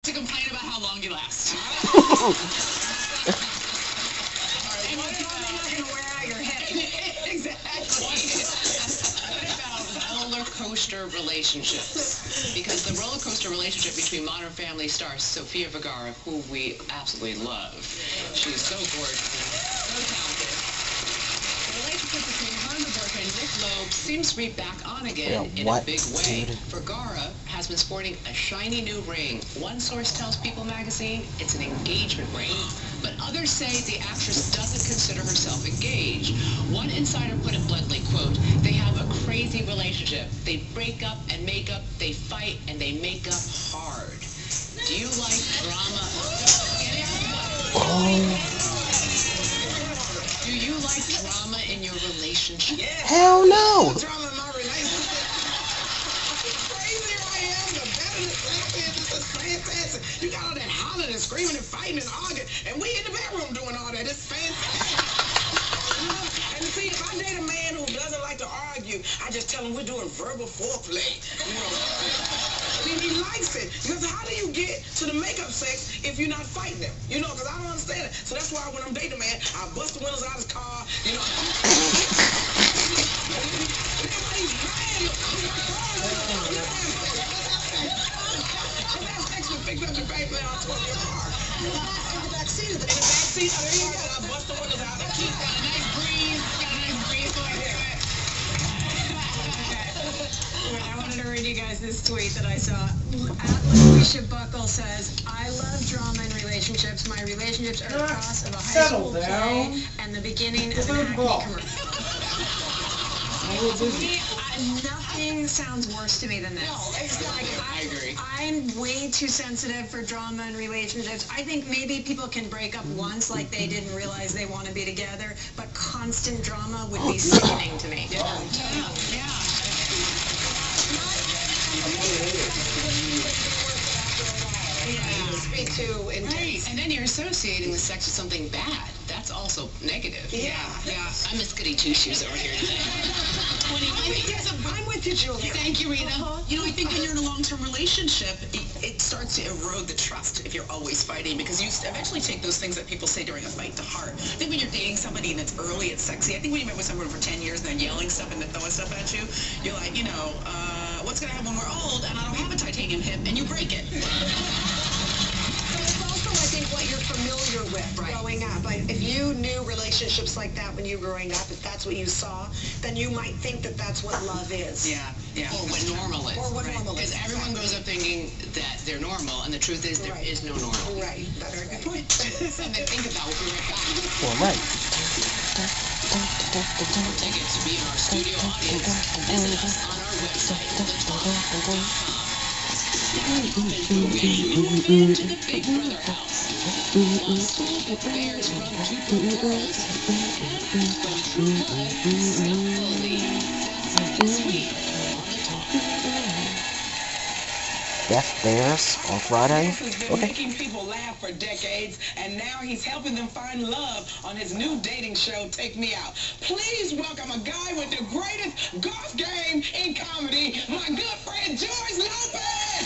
to complain about how long you last. And I'm not going to wear out your head. Exactly. What about roller coaster relationships? Because the roller coaster relationship between Modern Family star Sofia Vergara, who we absolutely love. She's so gorgeous, so talented. The relationship between her and her boyfriend Nick Lopez seems to be back on again in a big way. Vergara has been sporting a shiny new ring. One source tells People magazine it's an engagement ring, but others say the actress doesn't consider herself engaged. One insider put it bluntly, quote, "They have a crazy relationship. They break up and make up, they fight and they make up hard." Do you like drama? Do you like drama in your relationship? Yeah. Hell no! Drama in my relationship. The crazier I am, the better the sex is. This is fantastic. You got all that hollering and screaming and fighting and arguing, and we in the bedroom doing all that. It's fantastic. And see, if I date a man who doesn't like to argue, I just tell him we're doing verbal foreplay. I mean, he likes it. Because how do you get to the makeup sex if you're not fighting him? You know, because I don't understand it. So that's why when I'm dating a man, I bust the windows out of his car, you know. Picked up the paper and I tore your car. In the back seat of the car. There you go. I bust the windows out. Got a nice breeze. Got a nice breeze going through it. I wanted to read you guys this tweet that I saw. Alicia Buckle says, "I love drama in relationships. My relationships are a cross of a high school play and the beginning of an Acme commercial." For me, nothing sounds worse to me than this. No, exactly. I agree. I'm way too sensitive for drama in relationships. I think maybe people can break up once, like they didn't realize they want to be together, but constant drama would be sickening to me. Yeah. Speak to intense. Right, and then you're associating the sex with something bad. That's also negative. Yeah. I miss goody two-shoes over here today. I'm with you, Julia. Thank you, Rita. You know, I think when you're in a long-term relationship, it starts to erode the trust if you're always fighting, because you eventually take those things that people say during a fight to heart. I think when you're dating somebody and it's early, it's sexy. I think when you've been with someone for 10 years and they're yelling stuff and they're throwing stuff at you, you're like, what's going to happen when we're old and I don't have a titanium hip, and you break it. It's also, I think, what you're familiar with growing up. If you knew relationships like that when you were growing up, if that's what you saw, then you might think that that's what love is. Yeah. Or what normal is. Or what normal is. Because everyone grows up thinking that they're normal, and the truth is there is no normal. Right. That's a very good point. Something to think about. We'll be right back. Well, right. Tickets to be in our studio audience. Visit us on our website, thetalk.com. Welcome to the Big Brother house. The Bears run 2 girls. But true love is simply sweet on the talk. Death Bears on Friday. He's been making people laugh for decades, and now he's helping them find love on his new dating show, Take Me Out. Please welcome a guy with the greatest golf game in comedy, my good friend George Lopez.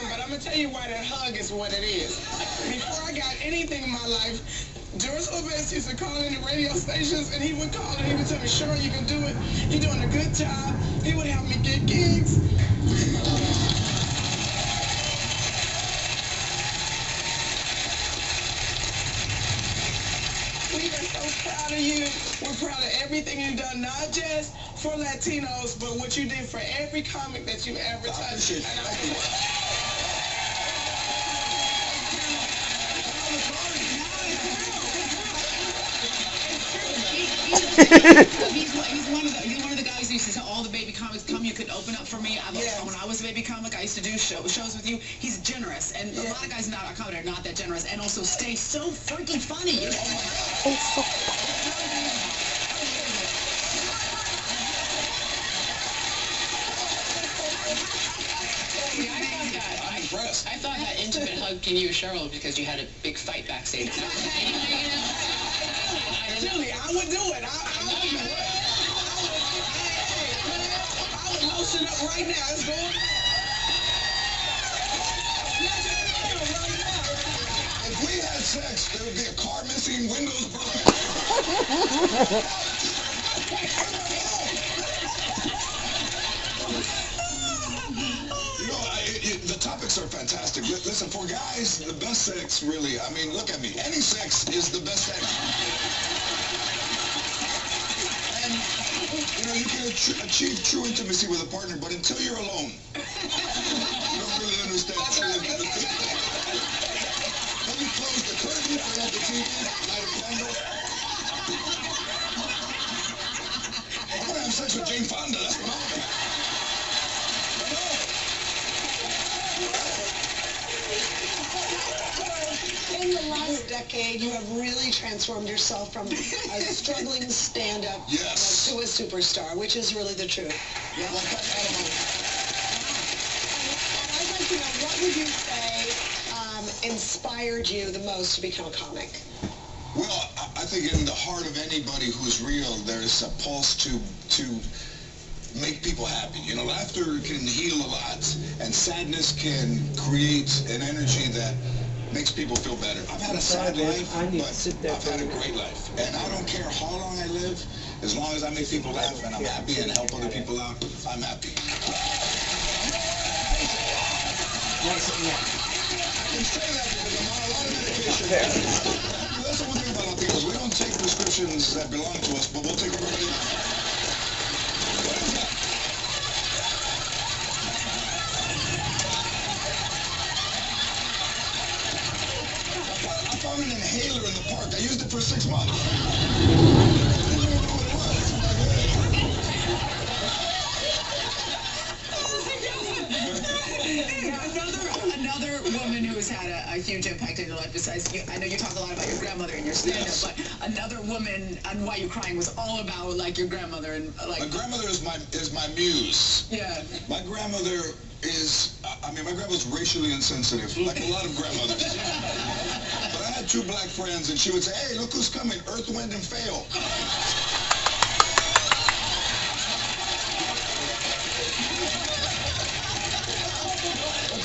But I'm going to tell you why that hug is what it is. Before I got anything in my life, George Lopez used to call in the radio stations, and he would call and he would tell me, "Sure, you can do it. You're doing a good job." He would help me get gigs. We are so proud of you. We're proud of everything you've done, not just for Latinos, but what you did for every comic that you ever touched. He's like He's one of the guys who used to tell all the baby comics, come, you can open up for me. When I was a baby comic, I used to do shows with you. He's generous, and a lot of guys not a comedy are not that generous, and also stay so freaking funny. You know? I thought that intimate hug can you, Cheryl, because you had a big fight backstage. Julie, I would do it. I would lotion up right now. It's going. If we had sex, there would be a car missing, windows broken. The topics are fantastic. Listen, for guys, the best sex, really, I mean, look at me. Any sex is the best sex. And, you know, you can achieve true intimacy with a partner, but until you're alone, you don't really understand true intimacy. Let me close the curtain, turn off the TV, light a candle. I want to have sex with Jane Fonda. That's what I want. In the last decade, you have really transformed yourself from a struggling stand-up to a superstar, which is really the truth. Yeah, well, I'd like to know, what would you say inspired you the most to become a comic? well, I think in the heart of anybody who's real, there's a pulse to make people happy. You know, laughter can heal a lot, and sadness can create an energy that makes people feel better. I've had a sad life, but I've had a great life. And I don't care how long I live, as long as I make people laugh and I'm happy and help other people out, I'm happy. I can say that because I'm on a lot of medication. That's the one thing about Latinos. We don't take prescriptions that belong to us, but we'll take everybody else. What is that? I found an inhaler in the park. I used it for 6 months. I didn't even know what it was. Another woman who has had a huge impact in your life, besides you, I know you talk a lot about your grandmother in your stand-up, but another woman on Why You Crying was all about like your grandmother and like. My grandmother is my muse. Yeah. My grandmother is, I mean, my grandmother's racially insensitive, like a lot of grandmothers. But I had 2 black friends, and she would say, hey, look who's coming, Earth, Wind, and Fail.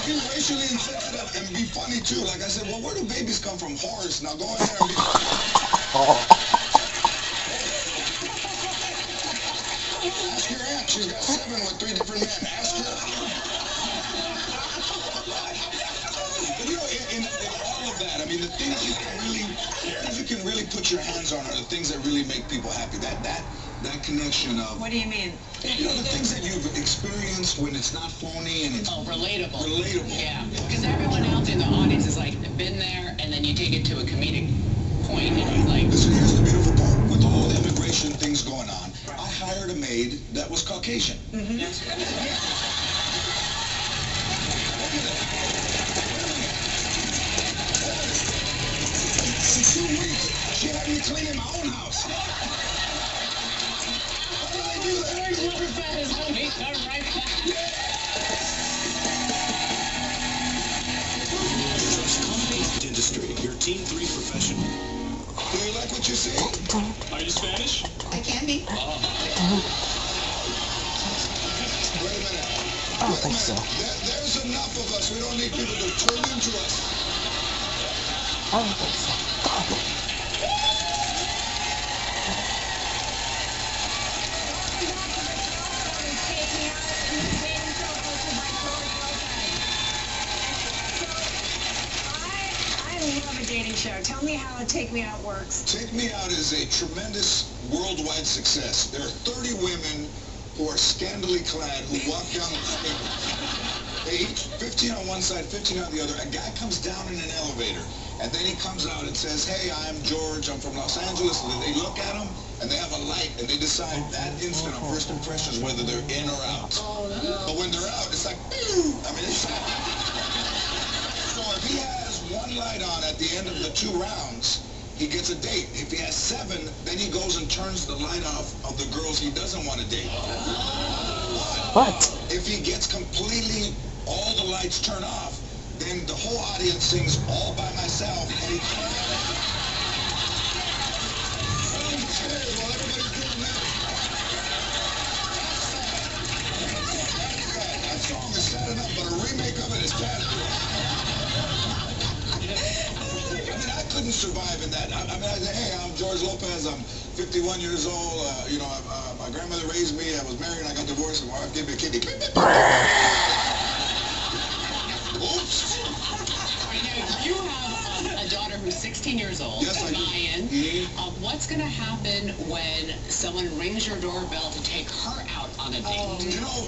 Be racially insensitive and be funny too. Like I said, well, where do babies come from? Horse. Now go in there and be funny. Ask your aunt. She's got 7 with 3 different men. Ask her. But you know, in all of that, I mean, the things you can really put your hands on are the things that really make people happy. That connection of. What do you mean? You know, the things that you've experienced when it's not phony and it's relatable. Relatable. Yeah, because everyone else in the audience is like, been there, and then you take it to a comedic point, and you're like... Listen, here's the beautiful part. With all the immigration things going on, I hired a maid that was Caucasian. Mm-hmm. In 2 weeks, she had me cleaning my own house. Industry, your Team 3 professional. Do you like what you see? Are you Spanish? I can be. Wait a minute. I don't think so. There's enough of us. We don't need people to turn into us. I don't think so. I love a dating show. Tell me how a Take Me Out works. Take Me Out is a tremendous worldwide success. There are 30 women who are scantily clad who walk down the street. They each 15 on one side, 15 on the other. A guy comes down in an elevator. And then he comes out and says, hey, I'm George, I'm from Los Angeles. And they look at him, and they have a light, and they decide that instant on first impressions whether they're in or out. Oh, no. But when they're out, it's like, I mean, it's... So if he has one light on at the end of the 2 rounds, he gets a date. If he has 7, then he goes and turns the light off of the girls he doesn't want to date. What? If he gets completely all the lights turned off, then the whole audience sings All By Myself. And he... That song is sad enough, but a remake of it is bad. I mean, I couldn't survive in that. I mean, I said, hey, I'm George Lopez. I'm 51 years old. You know, my grandmother raised me. I was married. I got divorced, and my wife gave me a kidney. Oops. You have a daughter who's 16 years old. Yes, I do. Ryan. What's going to happen when someone rings your doorbell to take her out on a date? You know,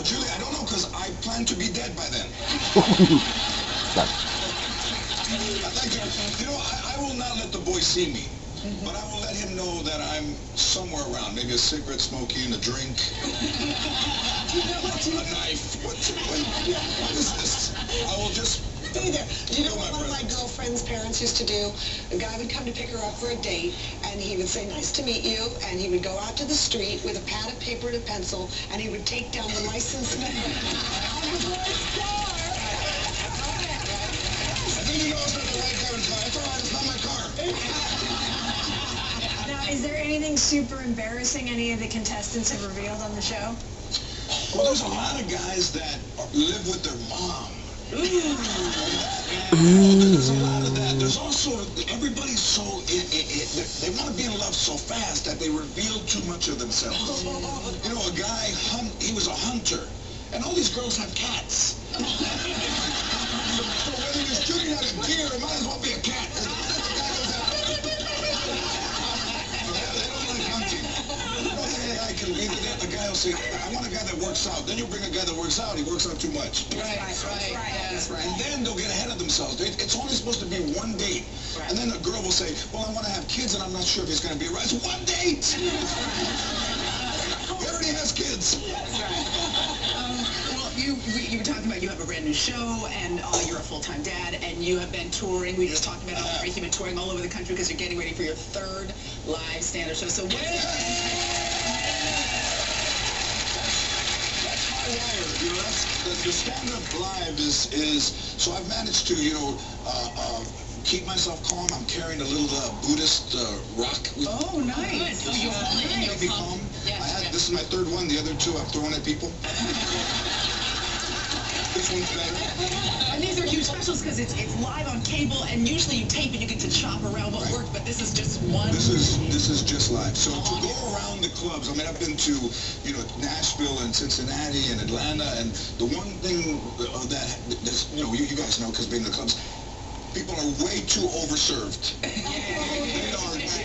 Julie, I don't know, because I plan to be dead by then. I'd like to, you know, I will not let the boy see me, but I will let him know that I'm somewhere around. Maybe a cigarette smoking, a drink, a knife. What is this? I will just... Either. Do you know what one of my girlfriend's parents used to do? A guy would come to pick her up for a date, and he would say, nice to meet you, and he would go out to the street with a pad of paper and a pencil, and he would take down the license number on the boy's car. I think you know it's not the right car. It's all right, it's not my car. Now, is there anything super embarrassing any of the contestants have revealed on the show? Well, there's a lot of guys that live with their mom. There's a lot of that. There's also, everybody's so, they want to be in love so fast that they reveal too much of themselves. You know, a guy, he was a hunter, and all these girls have cats. So whether you're shooting at a deer, it might as well be a cat. A guy will say, I want a guy that works out. Then you bring a guy that works out, he works out too much. Right. That's right. And then they'll get ahead of themselves. It's only supposed to be one date. Right. And then a girl will say, well, I want to have kids, and I'm not sure if he's going to be right. It's one date! He already has kids. That's right. Well, you were talking about you have a brand new show, and you're a full-time dad, and you have been touring. We just talked about how you've been touring all over the country because you're getting ready for your 3rd live stand-up show. So You know, the stand-up live is, so I've managed to, you know, keep myself calm. I'm carrying a little Buddhist rock. Oh, nice. So you hold it in your Be palm. calm. Yes. This is my 3rd one. The other 2 I've thrown at people. This one's better. And these are huge specials because it's live on cable, and usually you tape and you get to chop around what worked, but this is just one. This is just live. So to go around the clubs, I mean, I've been to, you know, Nashville and Cincinnati and Atlanta, and the one thing that's, you know, you guys know because being in the clubs, people are way too overserved.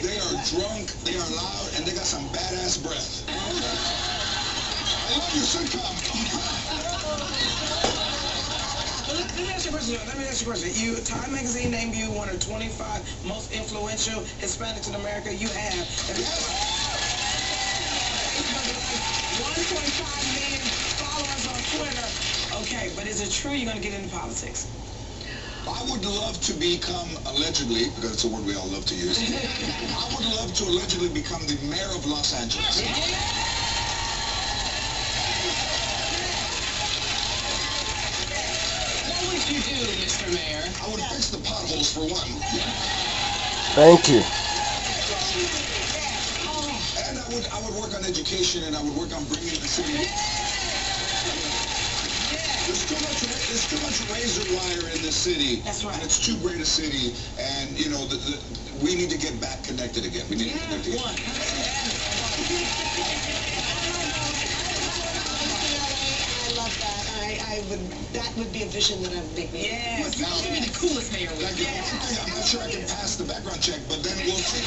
They are drunk, they are loud, and they got some badass breath. I love your sitcom. Let me ask you a question. Time Magazine named you one of 25 most influential Hispanics in America. You have 1.5 million followers on Twitter. Okay, but is it true you're going to get into politics? I would love to become, allegedly, because it's a word we all love to use, I would love to allegedly become the mayor of Los Angeles. What would you do, Mr. Mayor? I would fix the potholes for one. Thank you. And I would work on education, and I would work on bringing the city. There's too much razor wire in this city. That's right. And it's too great a city, and you know we need to get back connected again. We need to connect again. That would be a vision that I would make me. Yes, you should be the coolest mayor we I'm not sure I can pass the background check, but then we'll see.